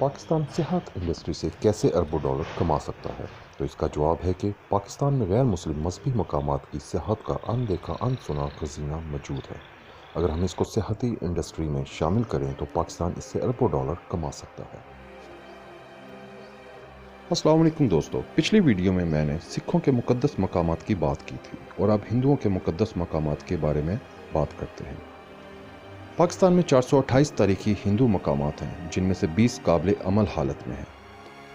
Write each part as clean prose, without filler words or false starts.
पाकिस्तान सेहत इंडस्ट्री से कैसे अरबों डॉलर कमा सकता है? तो इसका जवाब है कि पाकिस्तान में गैर मुस्लिम मजहबी मकामात की सेहत का अनदेखा अनसुना खजीना मौजूद है। अगर हम इसको सेहती इंडस्ट्री में शामिल करें तो पाकिस्तान इससे अरबों डॉलर कमा सकता है। अस्सलाम वालेकुम दोस्तों, पिछली वीडियो में मैंने सिखों के मुकद्दस मकामात की बात की थी और अब हिंदुओं के मुकद्दस मकामात के बारे में बात करते हैं। पाकिस्तान में 428 तारीखी हिंदू मकामात हैं, जिनमें से 20 काबिल अमल हालत में हैं।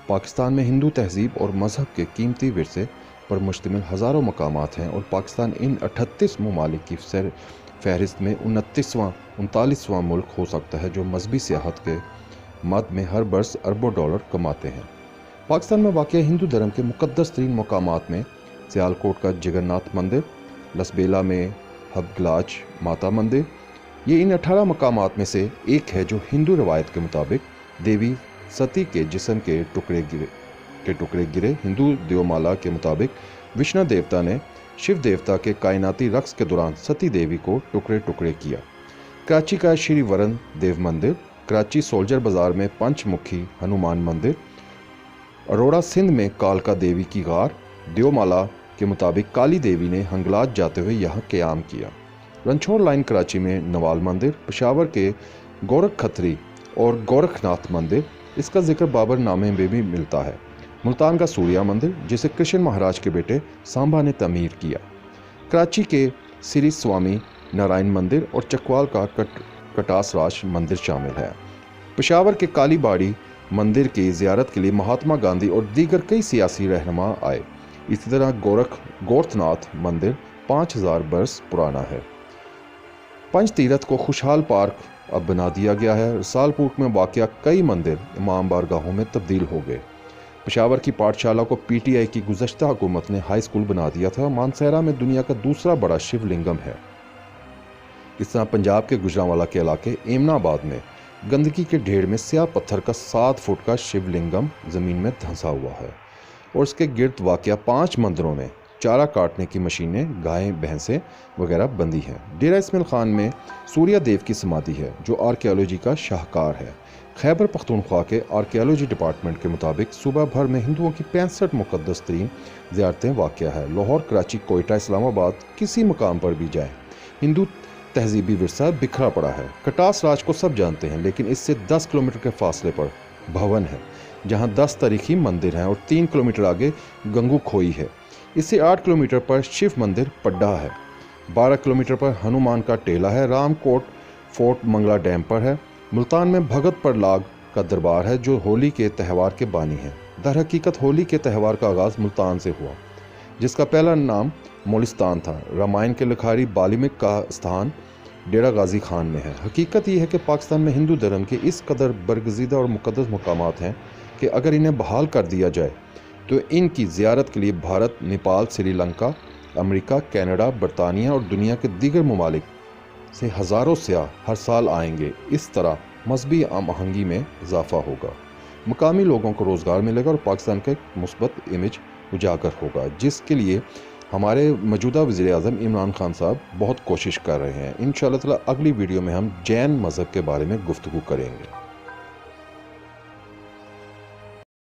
पाकिस्तान में हिंदू तहजीब और मज़हब के कीमती विरसे पर मुश्तमिल हज़ारों मकामात हैं और पाकिस्तान इन 38 ममालिक की फहरिस्त में 39वां मुल्क हो सकता है जो मजहबी सियाहत के मद में हर बरस अरबों डॉलर कमाते हैं। पाकिस्तान में वाक़ हिंदू धर्म के मुक़द्दस तरीन मकामात में सियालकोट का जगन्नाथ मंदिर, लसबेला में हबगलाज माता मंदिर, ये इन 18 मकामात में से एक है जो हिंदू रवायत के मुताबिक देवी सती के जिस्म के टुकड़े गिरे। हिंदू देवमाला के मुताबिक विष्णु देवता ने शिव देवता के कायनाती रक्स के दौरान सती देवी को टुकड़े टुकड़े किया। कराची का श्री वरण देव मंदिर, कराची सोल्जर बाज़ार में पंचमुखी हनुमान मंदिर, अरोड़ा सिंध में कालका देवी की गार। देवमाला के मुताबिक काली देवी ने हंगलाज जाते हुए यहाँ क़याम किया। रनछोड़ लाइन कराची में नवाल मंदिर, पेशावर के गोरख खत्री और गोरखनाथ मंदिर, इसका जिक्र बाबर नामे में भी मिलता है। मुल्तान का सूर्या मंदिर, जिसे कृष्ण महाराज के बेटे सांबा ने तमीर किया। कराची के श्री स्वामी नारायण मंदिर और चकवाल का कटासराज मंदिर शामिल है। पेशावर के काली बाड़ी मंदिर की ज़ियारत के लिए महात्मा गांधी और दीगर कई सियासी रहनुमा आए। इसी तरह गोरखनाथ मंदिर 5000 बरस पुराना है। पंच तीरथ को खुशहाल पार्क अब बना दिया गया है। रसालपुर में वाक़या कई मंदिर इमाम बारगाहों में तब्दील हो गए। पेशावर की पाठशाला को पीटीआई की गुज़श्ता हुकूमत ने हाई स्कूल बना दिया था। मानसहरा में दुनिया का दूसरा बड़ा शिवलिंगम है। इस तरह पंजाब के गुजरांवाला के इलाके एमनाबाद में गंदगी के ढेर में स्याह पत्थर का 7 फुट का शिवलिंगम ज़मीन में धंसा हुआ है और इसके गिर्द वाक़या 5 मंदिरों में चारा काटने की मशीनें, गायें, भैंसें वगैरह बंदी हैं। डेरा इस्माइल खान में सूर्या देव की समाधि है जो आर्कियोलॉजी का शाहकार है। खैबर पख्तूनख्वा के आर्कियोलॉजी डिपार्टमेंट के मुताबिक सूबा भर में हिंदुओं की 65 मुक़द्दस तरीन ज़ियारतें वाक़या है। लाहौर, कराची, कोयटा, इस्लामाबाद, किसी मकाम पर भी जाएँ, हिंदू तहजीबी विरसा बिखरा पड़ा है। कटास राज को सब जानते हैं, लेकिन इससे 10 किलोमीटर के फासले पर भवन है जहाँ 10 तारीखी मंदिर हैं और 3 किलोमीटर आगे गंगू खोई है। इससे 8 किलोमीटर पर शिव मंदिर पड्डा है। 12 किलोमीटर पर हनुमान का टेला है। रामकोट फोर्ट मंगला डैम पर है। मुल्तान में भगत प्रहलाद का दरबार है जो होली के त्यौहार के बानी है। दर हकीकत होली के त्यौहार का आगाज़ मुल्तान से हुआ, जिसका पहला नाम मोलिस्तान था। रामायण के लिखारी बाल्मीकि का स्थान डेरा गाजी खान में है। हकीकत ये है कि पाकिस्तान में हिंदू धर्म के इस कदर बरगजीदा और मुकद्दस मकामात हैं कि अगर इन्हें बहाल कर दिया जाए तो इनकी ज़ियारत के लिए भारत, नेपाल, श्रीलंका, अमेरिका, कनाडा, बरतानिया और दुनिया के दीगर ममालिक से हज़ारों सियाह हर साल आएंगे। इस तरह मजहबी हम आहंगी में इजाफा होगा, मकामी लोगों को रोज़गार मिलेगा और पाकिस्तान का एक मुस्बत इमेज उजागर होगा, जिसके लिए हमारे मौजूदा वज़ीर-ए-आज़म इमरान खान साहब बहुत कोशिश कर रहे हैं। इंशाअल्लाह ताला अगली वीडियो में हम जैन मज़हब के बारे में गुफ्तगू करेंगे।